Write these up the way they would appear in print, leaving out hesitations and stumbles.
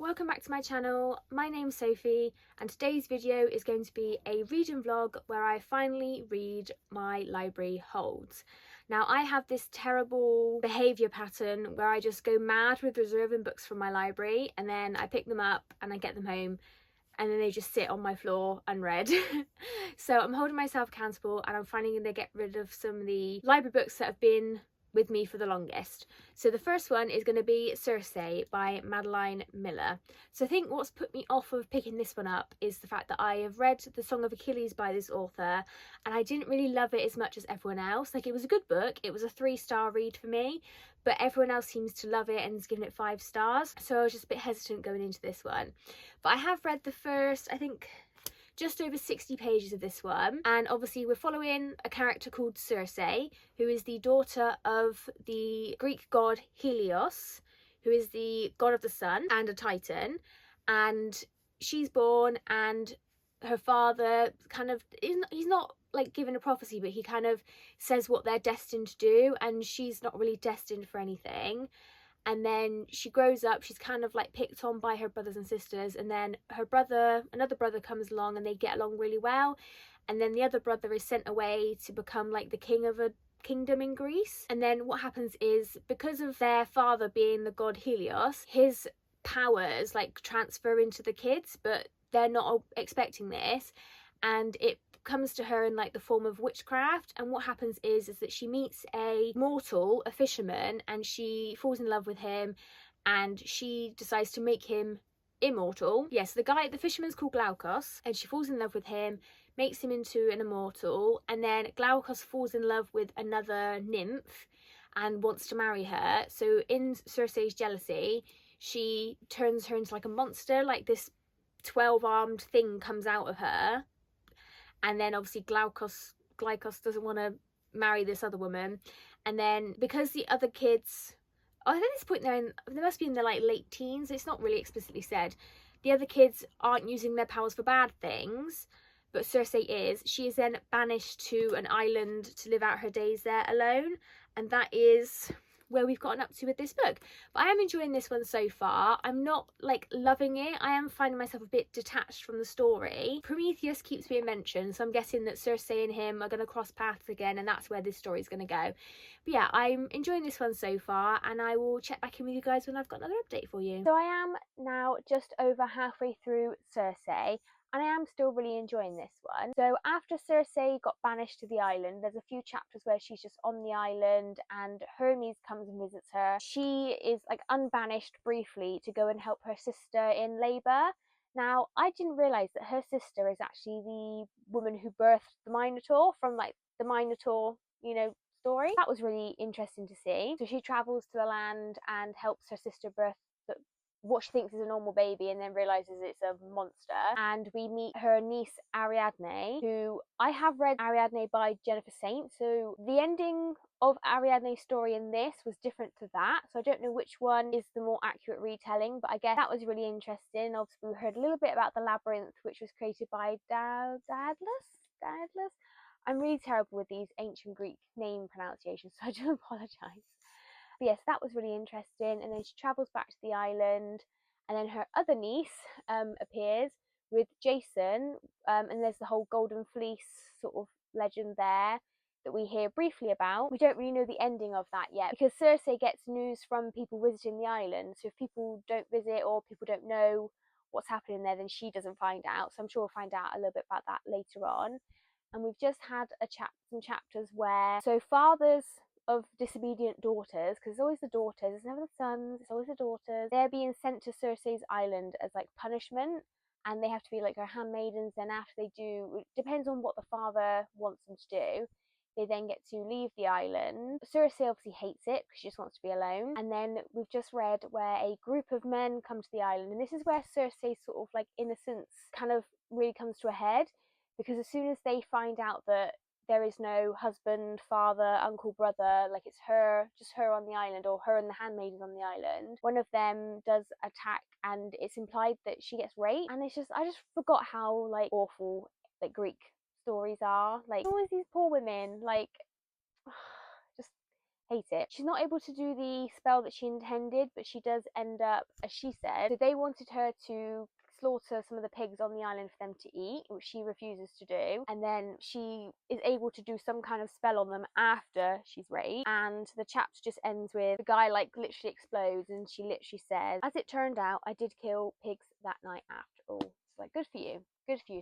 Welcome back to my channel. My name's Sophie and today's video is going to be a reading vlog where I finally read my library holds. Now I have this terrible behaviour pattern where I just go mad with reserving books from my library and then I pick them up and I get them home and then they just sit on my floor unread. So I'm holding myself accountable and I'm finally going to get rid of some of the library books that have been with me for the longest. So the first one is going to be Circe by Madeline Miller. So I think what's put me off of picking this one up is the fact that I have read The Song of Achilles by this author and I didn't really love it as much as everyone else. Like, it was a good book, it was a 3-star read for me, but everyone else seems to love it and has given it 5 stars, so I was just a bit hesitant going into this one. But I have read the first, I think, just over 60 pages of this one, and obviously we're following a character called Circe, who is the daughter of the Greek god Helios, who is the god of the sun and a titan. And she's born and her father kind of, he's not like given a prophecy, but he kind of says what they're destined to do, and she's not really destined for anything. And then she grows up, she's kind of like picked on by her brothers and sisters, and then her brother, another brother, comes along and they get along really well, and then the other brother is sent away to become like the king of a kingdom in Greece. And then what happens is, because of their father being the god Helios, his powers like transfer into the kids, but they're not expecting this, and it comes to her in like the form of witchcraft. And what happens is that she meets a mortal, a fisherman, and she falls in love with him and she decides to make him immortal. Yes, the fisherman's called Glaukos, and she falls in love with him, makes him into an immortal, and then Glaukos falls in love with another nymph and wants to marry her. So in Circe's jealousy, she turns her into like a monster, like this 12-armed thing comes out of her. And then obviously Glaukos doesn't want to marry this other woman. And then because the other kids, at this point they must be in their like late teens, it's not really explicitly said, the other kids aren't using their powers for bad things, but Circe is. She is then banished to an island to live out her days there alone, and that is where we've gotten up to with this book. But I am enjoying this one so far. I'm not like loving it. I am finding myself a bit detached from the story. Prometheus keeps being mentioned, so I'm guessing that Circe and him are going to cross paths again, and that's where this story is going to go. But yeah, I'm enjoying this one so far, and I will check back in with you guys when I've got another update for you. So I am now just over halfway through Circe, and I am still really enjoying this one. So after Circe got banished to the island, there's a few chapters where she's just on the island and Hermes comes and visits her. She is like unbanished briefly to go and help her sister in labour. Now, I didn't realise that her sister is actually the woman who birthed the Minotaur from like the Minotaur, you know, story. That was really interesting to see. So she travels to the land and helps her sister birth what she thinks is a normal baby, and then realizes it's a monster. And we meet her niece Ariadne, who I have read Ariadne by Jennifer Saint, so the ending of Ariadne's story in this was different to that, so I don't know which one is the more accurate retelling, but I guess that was really interesting. Obviously we heard a little bit about the labyrinth, which was created by Daedalus. I'm really terrible with these ancient Greek name pronunciations, so I do apologise. But yes, that was really interesting. And then she travels back to the island, and then her other niece appears with Jason, and there's the whole Golden Fleece sort of legend there that we hear briefly about. We don't really know the ending of that yet, because Circe gets news from people visiting the island, so if people don't visit or people don't know what's happening there, then she doesn't find out. So I'm sure we'll find out a little bit about that later on. And we've just had some chapters where, so fathers of disobedient daughters, because it's always the daughters, it's never the sons, it's always the daughters, they're being sent to Circe's island as like punishment, and they have to be like her handmaidens. Then after they do, it depends on what the father wants them to do, they then get to leave the island. Circe obviously hates it because she just wants to be alone. And then we've just read where a group of men come to the island, and this is where Circe's sort of like innocence kind of really comes to a head, because as soon as they find out that there is no husband, father, uncle, brother, like it's her, just her on the island, or her and the handmaidens on the island, one of them does attack, and it's implied that she gets raped. And it's just, I just forgot how like awful like Greek stories are. Like always these poor women, like just hate it. She's not able to do the spell that she intended, but she does end up, as she said, so they wanted her to slaughter some of the pigs on the island for them to eat, which she refuses to do, and then she is able to do some kind of spell on them after she's raped, and the chapter just ends with the guy like literally explodes, and she literally says, "As it turned out, I did kill pigs that night after all." It's like, good for you,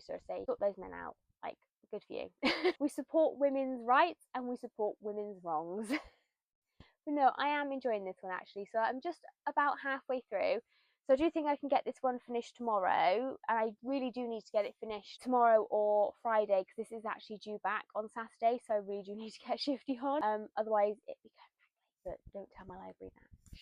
Circe, sort those men out, like, good for you. We support women's rights and we support women's wrongs. But no, I am enjoying this one actually, so I'm just about halfway through. So I do think I can get this one finished tomorrow, and I really do need to get it finished tomorrow or Friday, because this is actually due back on Saturday, so I really do need to get shifty on. Otherwise it becomes late, but don't tell my library that.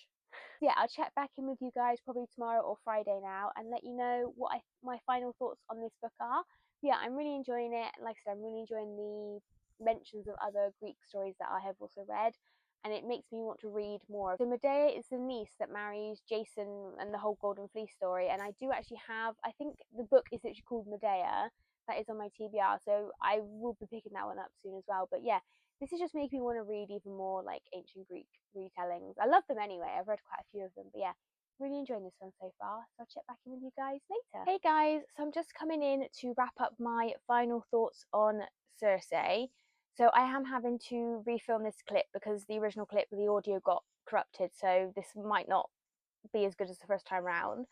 So yeah, I'll check back in with you guys probably tomorrow or Friday now and let you know what my final thoughts on this book are. Yeah, I'm really enjoying it. Like I said, I'm really enjoying the mentions of other Greek stories that I have also read, and it makes me want to read more. So Medea is the niece that marries Jason and the whole Golden Fleece story, and I do actually have, I think the book is actually called Medea, that is on my TBR, so I will be picking that one up soon as well. But yeah, this is just making me want to read even more like ancient Greek retellings. I love them anyway, I've read quite a few of them, but yeah, really enjoying this one so far, so I'll check back in with you guys later. Hey guys, so I'm just coming in to wrap up my final thoughts on Circe. So I am having to refilm this clip because the original clip with the audio got corrupted, so this might not be as good as the first time round.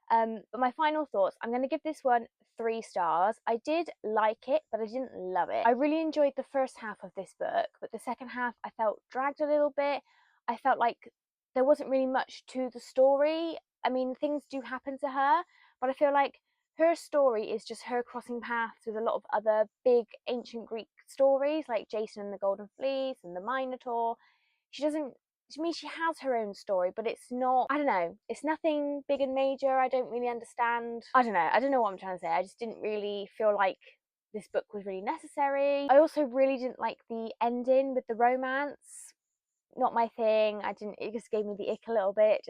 But my final thoughts, I'm going to give this one 3 stars. I did like it, but I didn't love it. I really enjoyed the first half of this book, but the second half I felt dragged a little bit. I felt like there wasn't really much to the story. I mean, things do happen to her, but I feel like her story is just her crossing paths with a lot of other big ancient Greek stories, like Jason and the Golden Fleece and the Minotaur. She doesn't, to me, she has her own story, but it's not, I don't know, it's nothing big and major. I don't really understand. I don't know what I'm trying to say. I just didn't really feel like this book was really necessary. I also really didn't like the ending with the romance. Not my thing. It just gave me the ick a little bit.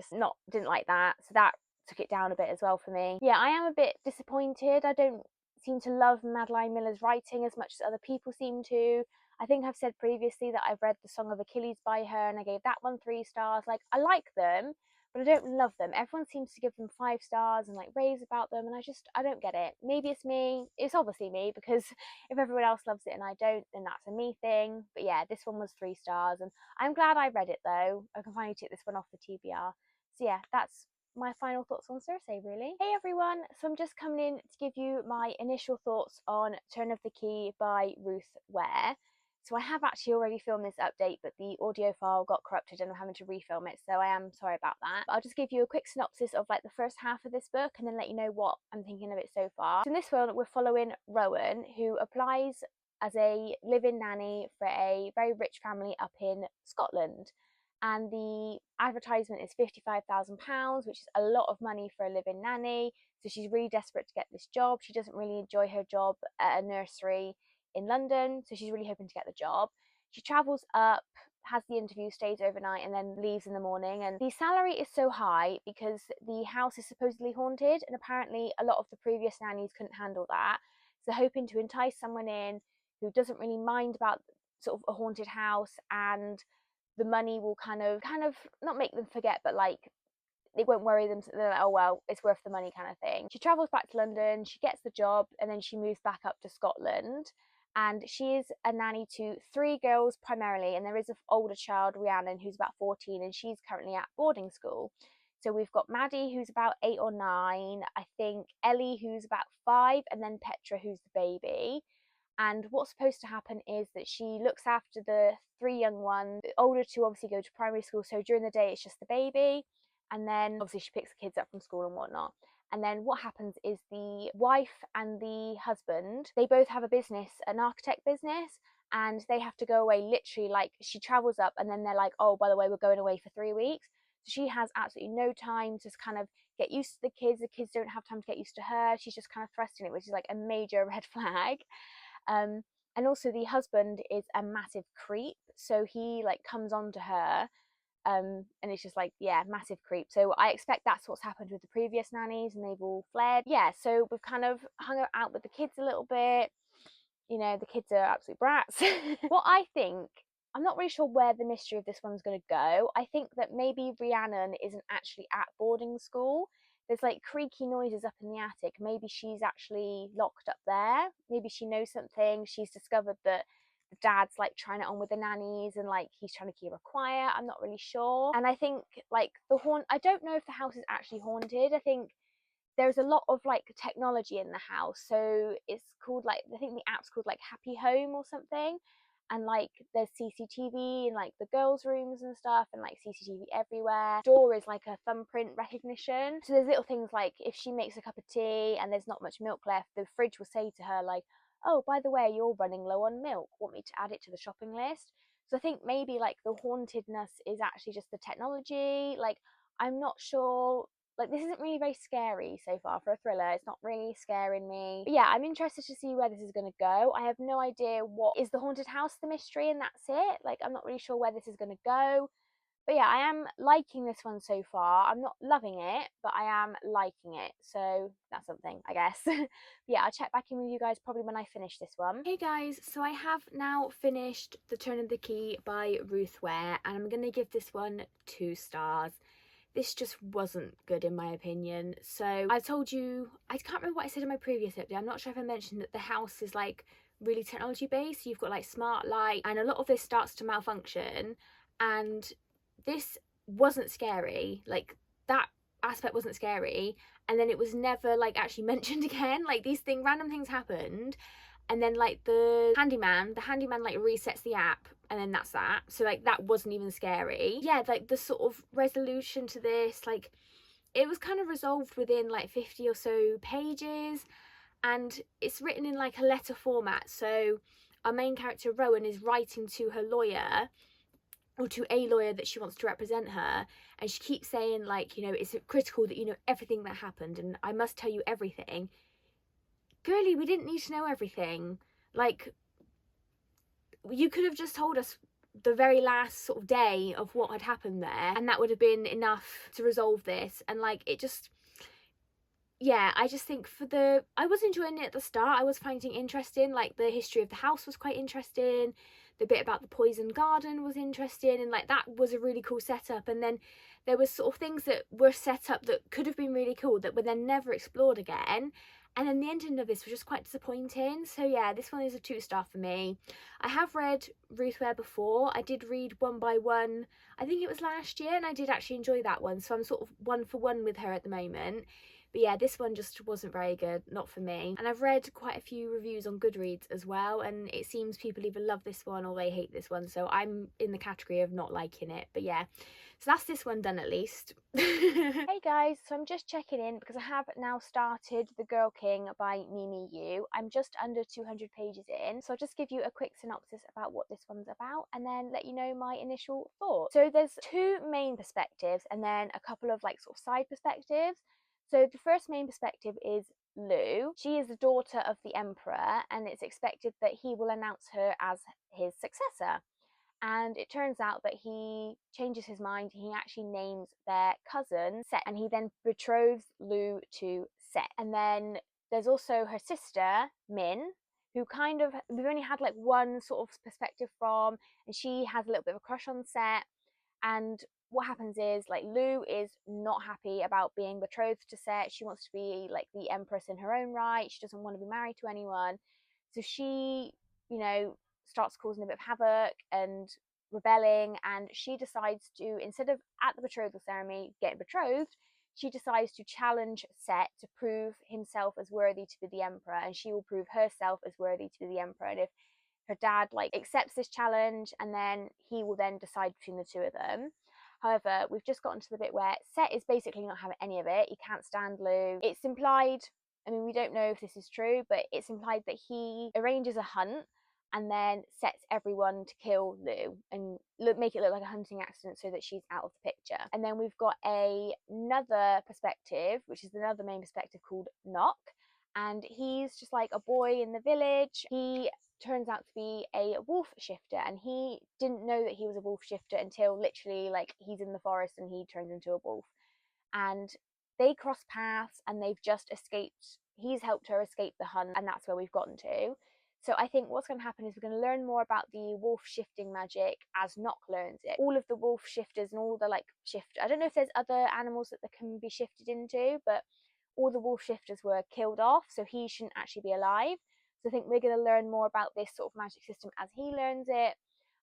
Didn't like that. So that took it down a bit as well for me. Yeah, I am a bit disappointed. I don't seem to love Madeline Miller's writing as much as other people seem to. I think I've said previously that I've read The Song of Achilles by her and I gave that one 3 stars. Like, I like them, but I don't love them. Everyone seems to give them 5 stars and like raves about them, and I don't get it. Maybe it's me. It's obviously me, because if everyone else loves it and I don't, then that's a me thing. But yeah, this one was 3 stars, and I'm glad I read it though. I can finally take this one off the TBR. So yeah, that's my final thoughts on Circe, really. Hey everyone, so I'm just coming in to give you my initial thoughts on Turn of the Key by Ruth Ware. So I have actually already filmed this update, but the audio file got corrupted and I'm having to refilm it, so I am sorry about that. But I'll just give you a quick synopsis of like the first half of this book and then let you know what I'm thinking of it so far. So in this one, we're following Rowan, who applies as a live-in nanny for a very rich family up in Scotland. And the advertisement is £55,000, which is a lot of money for a live-in nanny. So she's really desperate to get this job. She doesn't really enjoy her job at a nursery in London, so she's really hoping to get the job. She travels up, has the interview, stays overnight, and then leaves in the morning. And the salary is so high because the house is supposedly haunted, and apparently a lot of the previous nannies couldn't handle that. So hoping to entice someone in who doesn't really mind about sort of a haunted house, and the money will kind of not make them forget, but like it won't worry them. They're like, oh well, it's worth the money kind of thing. She travels back to London, she gets the job, and then she moves back up to Scotland. And she is a nanny to 3 girls primarily, and there is an older child, Rhiannon, who's about 14, and she's currently at boarding school. So we've got Maddie, who's about 8 or 9, I think Ellie, who's about 5, and then Petra, who's the baby. And what's supposed to happen is that she looks after the 3 young ones. The older 2 obviously go to primary school, so during the day it's just the baby, and then obviously she picks the kids up from school and whatnot. And then what happens is the wife and the husband, they both have a business, an architect business, and they have to go away literally, like she travels up and then they're like, oh, by the way, we're going away for 3 weeks. So she has absolutely no time to kind of get used to the kids. The kids don't have time to get used to her. She's just kind of thrusting it, which is like a major red flag. And also the husband is a massive creep, so he like comes on to her, and it's just like, yeah, massive creep. So I expect that's what's happened with the previous nannies, and they've all fled. Yeah, so we've kind of hung out with the kids a little bit. You know, the kids are absolute brats. What I think I'm not really sure where the mystery of this one's going to go. I think that maybe Rhiannon isn't actually at boarding school. There's like creaky noises up in the attic. Maybe she's actually locked up there. Maybe she knows something. She's discovered that the dad's like trying it on with the nannies and like he's trying to keep her quiet. I'm not really sure. And I think like I don't know if the house is actually haunted. I think there's a lot of like technology in the house, so it's called like, I think the app's called like Happy Home or something, and like there's CCTV in like the girls' rooms and stuff, and like CCTV everywhere. Door is like a thumbprint recognition, so there's little things like if she makes a cup of tea and there's not much milk left, the fridge will say to her like, oh, by the way, you're running low on milk, want me to add it to the shopping list? So I think maybe like the hauntedness is actually just the technology. Like, I'm not sure, like this isn't really very scary so far for a thriller. It's not really scaring me. But yeah, I'm interested to see where this is going to go. I have no idea what is the haunted house, the mystery, and that's it. Like, I'm not really sure where this is going to go. But yeah, I am liking this one so far. I'm not loving it, but I am liking it. So that's something, I guess. Yeah, I'll check back in with you guys probably when I finish this one. Hey guys, so I have now finished The Turn of the Key by Ruth Ware, and I'm going to give this one 2 stars. This just wasn't good in my opinion. So I told you, I can't remember what I said in my previous update. I'm not sure if I mentioned that the house is like really technology based. You've got like smart light and a lot of this starts to malfunction, and this wasn't scary. Like that aspect wasn't scary, and then it was never like actually mentioned again. Like random things happened, and then like the handyman like resets the app, and then that's that. So like that wasn't even scary. Yeah, like the sort of resolution to this, like it was kind of resolved within like 50 or so pages, and it's written in like a letter format. So our main character Rowan is writing to her lawyer, or to a lawyer that she wants to represent her, and she keeps saying like, you know, it's critical that you know everything that happened, and I must tell you everything. Girlie, we didn't need to know everything. Like, you could have just told us the very last sort of day of what had happened there, and that would have been enough to resolve this. And like, it just, yeah, I just think I was enjoying it at the start. I was finding it interesting. Like, the history of the house was quite interesting. The bit about the poison garden was interesting, and like that was a really cool setup. And then there was sort of things that were set up that could have been really cool that were then never explored again. And then the ending of this was just quite disappointing. So yeah, this one is a 2-star for me. I have read Ruth Ware before. I did read One by One, I think it was last year, and I did actually enjoy that one. So I'm sort of 1 for 1 with her at the moment. But yeah, this one just wasn't very good, not for me. And I've read quite a few reviews on Goodreads as well, and it seems people either love this one or they hate this one. So I'm in the category of not liking it. But yeah, so that's this one done at least. Hey guys, so I'm just checking in because I have now started The Girl King by Mimi Yu. I'm just under 200 pages in, so I'll just give you a quick synopsis about what this one's about and then let you know my initial thoughts. So there's 2 main perspectives and then a couple of like sort of side perspectives. So the first main perspective is Lu. She is the daughter of the emperor, and it's expected that he will announce her as his successor. And it turns out that he changes his mind. He actually names their cousin Set, and he then betroths Lu to Set. And then there's also her sister Min, who kind of, we've only had like one sort of perspective from, and she has a little bit of a crush on Set. And what happens is like Lu is not happy about being betrothed to Set. She wants to be like the empress in her own right. She doesn't want to be married to anyone. So she, you know, starts causing a bit of havoc and rebelling, and she decides to, instead of at the betrothal ceremony getting betrothed, she decides to challenge Set to prove himself as worthy to be the emperor, and she will prove herself as worthy to be the emperor. And if her dad like accepts this challenge, and then he will then decide between the 2 of them. However, we've just gotten to the bit where Set is basically not having any of it. He can't stand Lu. It's implied, I mean, we don't know if this is true, but it's implied that he arranges a hunt and then sets everyone to kill Lu and make it look like a hunting accident so that she's out of the picture. And then we've got another perspective, which is another main perspective, called Knock. And he's just like a boy in the village. He turns out to be a wolf shifter, and he didn't know that he was a wolf shifter until literally like he's in the forest and he turns into a wolf. And they cross paths, and they've just escaped. He's helped her escape the hunt, and that's where we've gotten to. So I think what's going to happen is we're going to learn more about the wolf shifting magic as Nock learns it. All of the wolf shifters and all the like I don't know if there's other animals that they can be shifted into, but all the wolf shifters were killed off, so he shouldn't actually be alive. So I think we're going to learn more about this sort of magic system as he learns it.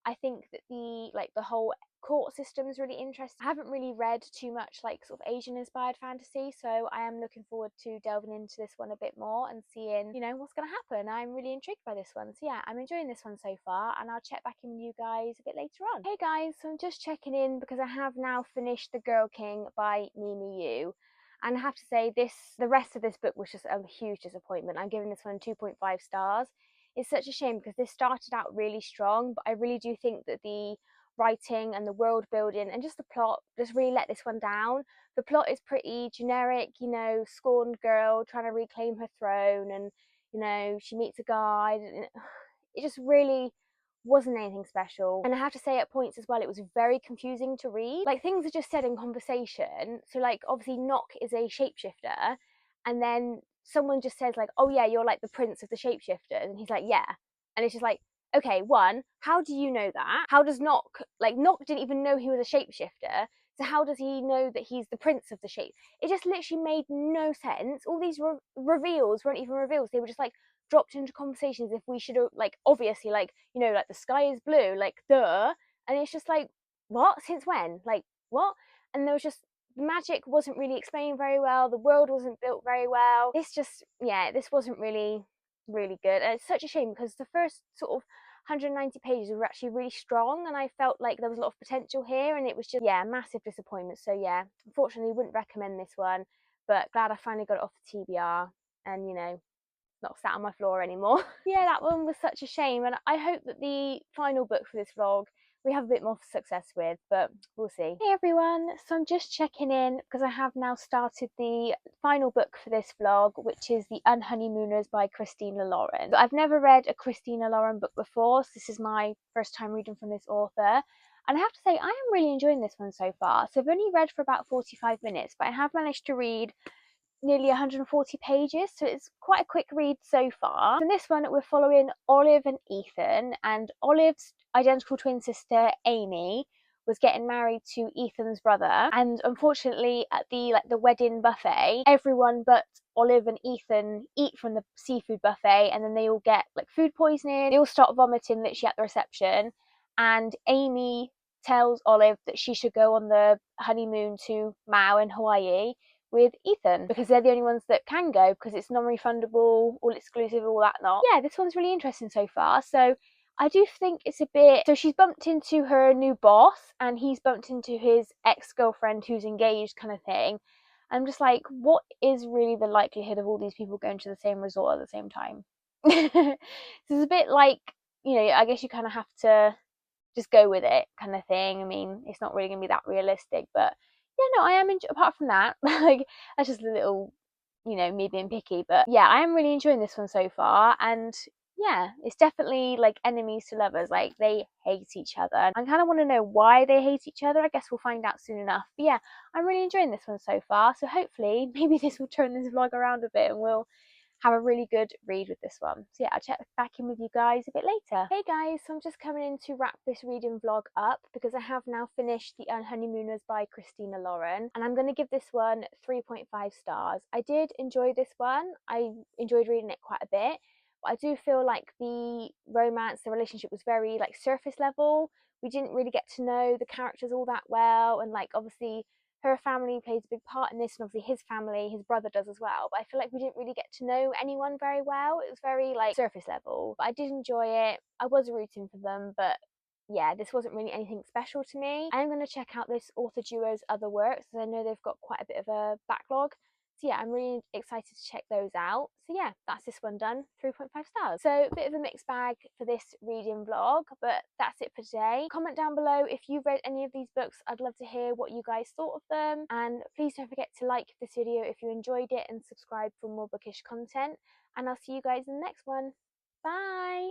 I think that the whole court system is really interesting. I haven't really read too much like sort of Asian inspired fantasy, so I am looking forward to delving into this one a bit more and seeing, you know, what's going to happen. I'm really intrigued by this one. So yeah, I'm enjoying this one so far, and I'll check back in with you guys a bit later on. Hey guys, so I'm just checking in because I have now finished The Girl King by Mimi Yu. And I have to say, the rest of this book was just a huge disappointment. I'm giving this one 2.5 stars. It's such a shame because this started out really strong, but I really do think that the writing and the world building and just the plot just really let this one down. The plot is pretty generic, you know, scorned girl trying to reclaim her throne, and you know, she meets a guy, and it just really wasn't anything special. And I have to say, at points as well, it was very confusing to read. Like, things are just said in conversation. So like, obviously Nock is a shapeshifter, and then someone just says like, oh yeah, you're like the prince of the shapeshifters, and he's like, yeah. And it's just like, okay, one, how do you know that? How does Nock, like, Nock didn't even know he was a shapeshifter, so how does he know that he's the prince of the shape? It just literally made no sense. All these reveals weren't even reveals. They were just like dropped into conversations if we should have, like, obviously, like, you know, like the sky is blue, like, duh. And it's just like, what? Since when? Like, what? And there was just, the magic wasn't really explained very well. The world wasn't built very well. This just, yeah, this wasn't really good. And it's such a shame because the first sort of 190 pages were actually really strong, and I felt like there was a lot of potential here, and it was just, yeah, massive disappointment. So yeah, unfortunately wouldn't recommend this one, but glad I finally got it off the TBR, and you know, not sat on my floor anymore. Yeah, that one was such a shame, and I hope that the final book for this vlog we have a bit more success with, but we'll see. Hey everyone, so I'm just checking in because I have now started the final book for this vlog, which is The Unhoneymooners by Christina Lauren. So I've never read a Christina Lauren book before, so this is my first time reading from this author. And I have to say, I am really enjoying this one so far. So I've only read for about 45 minutes, but I have managed to read nearly 140 pages, so it's quite a quick read so far. In this one, we're following Olive and Ethan, and Olive's identical twin sister Amy was getting married to Ethan's brother, and unfortunately at the wedding buffet, everyone but Olive and Ethan eat from the seafood buffet, and then they all get like food poisoning. They all start vomiting literally at the reception, and Amy tells Olive that she should go on the honeymoon to Maui in Hawaii with Ethan because they're the only ones that can go because it's non-refundable, all exclusive, all that lot. Yeah, this one's really interesting so far. So I do think it's a bit, so she's bumped into her new boss and he's bumped into his ex-girlfriend who's engaged, kind of thing. I'm just like, what is really the likelihood of all these people going to the same resort at the same time? So it's a bit like, you know, I guess you kind of have to just go with it, kind of thing. I mean, it's not really gonna be that realistic, but yeah, no, I am apart from that, like, that's just a little, you know, me being picky, but yeah, I am really enjoying this one so far. And yeah, it's definitely like enemies to lovers, like they hate each other. I kind of want to know why they hate each other. I guess we'll find out soon enough. But yeah, I'm really enjoying this one so far, so hopefully maybe this will turn this vlog around a bit and we'll have a really good read with this one. So yeah, I'll check back in with you guys a bit later. Hey guys, so I'm just coming in to wrap this reading vlog up because I have now finished The Unhoneymooners by Christina Lauren, and I'm going to give this one 3.5 stars. I did enjoy this one. I enjoyed reading it quite a bit, but I do feel like the romance, the relationship was very like surface level. We didn't really get to know the characters all that well, and like obviously her family plays a big part in this, and obviously his family, his brother does as well, but I feel like we didn't really get to know anyone very well. It was very like surface level, but I did enjoy it. I was rooting for them, but yeah, this wasn't really anything special to me. I'm going to check out this author duo's other works because I know they've got quite a bit of a backlog. So yeah, I'm really excited to check those out. So yeah, that's this one done, 3.5 stars. So a bit of a mixed bag for this reading vlog, but that's it for today. Comment down below if you've read any of these books. I'd love to hear what you guys thought of them. And please don't forget to like this video if you enjoyed it and subscribe for more bookish content. And I'll see you guys in the next one. Bye!